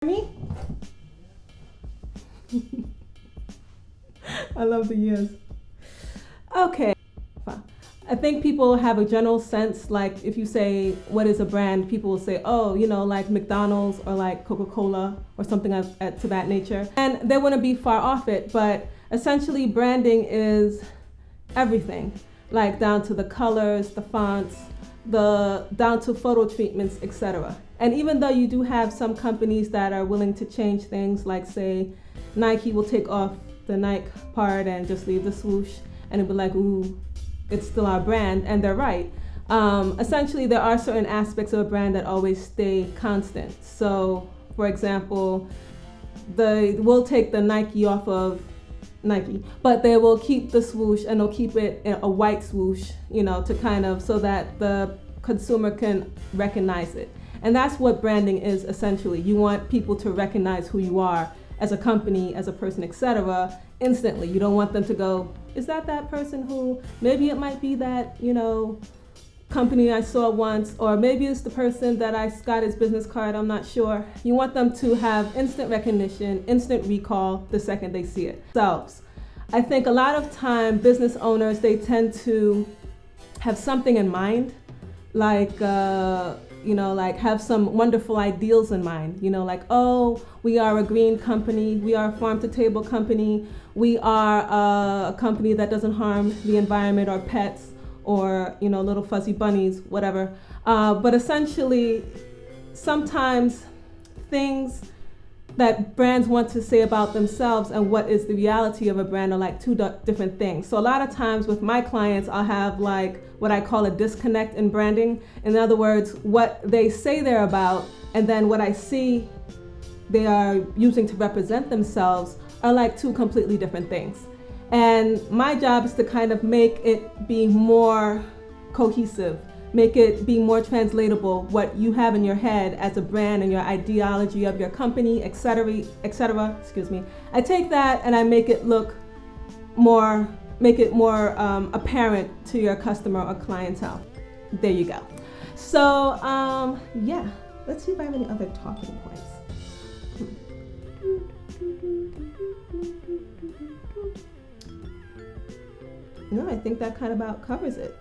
Me? I love the years. Okay. I think people have a general sense, like if you say, what is a brand, people will say, oh, like McDonald's or like Coca-Cola or something to that nature. And they wouldn't be far off it, but essentially branding is everything, like down to the colors, the fonts, down to photo treatments, etc. And even though you do have some companies that are willing to change things, like say Nike will take off the Nike part and just leave the swoosh, and it'll be like, ooh, it's still our brand, and they're right. Essentially, there are certain aspects of a brand that always stay constant. So, for example, we'll take the Nike off of Nike, but they will keep the swoosh and they'll keep it in a white swoosh, to kind of so that the consumer can recognize it. And that's what branding is essentially. You want people to recognize who you are as a company, as a person, etc. instantly. You don't want them to go, is that person who, maybe it might be that, company I saw once, or maybe it's the person that I got his business card, I'm not sure. You want them to have instant recognition, instant recall the second they see it. Themselves. I think a lot of time business owners, they tend to have something in mind, like, like have some wonderful ideals in mind, like, oh, we are a green company, we are a farm to table company, we are a company that doesn't harm the environment or pets or, little fuzzy bunnies, whatever. But essentially, sometimes things that brands want to say about themselves and what is the reality of a brand are like two different things. So a lot of times with my clients, I'll have like what I call a disconnect in branding. In other words, what they say they're about and then what I see they are using to represent themselves are like two completely different things. And my job is to kind of make it be more cohesive, make it be more translatable, what you have in your head as a brand and your ideology of your company, etc., etc. Excuse me. I take that and I make it more apparent to your customer or clientele. There you go. So yeah, let's see if I have any other talking points. No, I think that kind of about covers it.